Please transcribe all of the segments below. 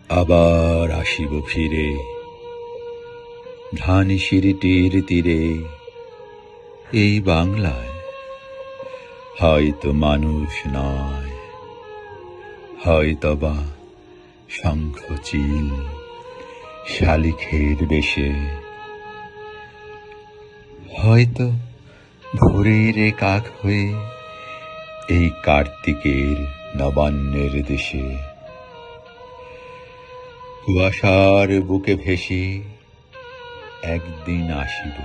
আবার আসিব ফিরে ধানসিঁড়িটির তীরে, এই বাংলায় হয়তো মানুষ নয়, হয়তোবা শঙ্খচিল শালিখের বেশে, হয়তো ভোরের কাক হয়ে এই কার্তিকের নবান্নের দেশে। কুয়াশার বুকে ভেসে একদিন আসিব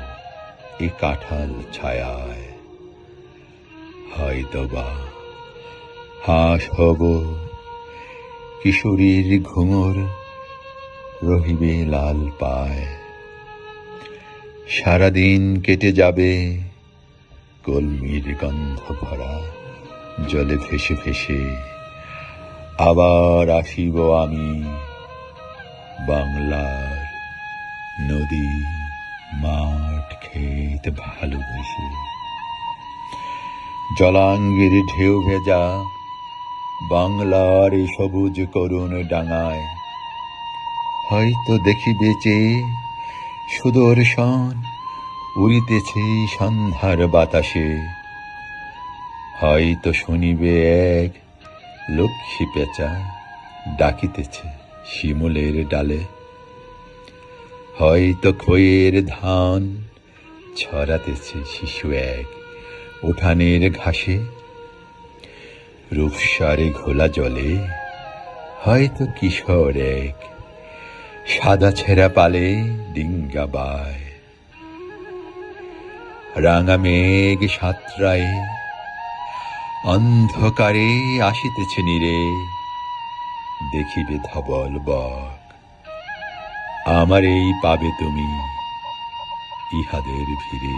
এ কাঁঠাল ছায়ায়, হয়তোবা হাঁস হব, কিশোরীর ঘুঙুর রহিবে লাল পায়। সারাদিন কেটে যাবে কলমির গন্ধ ভরা জলে ভেসে ভেসে, আবার আসিব আমি বাংলার নদী মাঠ ক্ষেত ভালোবেসে। জলাঙ্গির ঢেউ ভেজা বাংলার সবুজ করুণ ডাঙায়, হয়তো দেখিবে চেয়ে সুদর্শন উড়িতেছে সন্ধ্যার বাতাসে, হয়তো শুনিবে এক লক্ষ্মী পেঁচা ডাকিতেছে শিমুলের ডালে, হয়তো খইয়ের ধান ছড়াতেছে শিশু এক উঠানের ঘাসে। রূপসারে ঘোলা জলে হয়তো কিশোর এক সাদা ছেঁড়া পালে ডিঙ্গা বায়। রাঙা মেঘ সাতরায়ে অন্ধকারে আসিতেছে নীরে, দেখিবে ধবল বক, আমারেই পাবে তুমি ইহাদের ভিড়ে।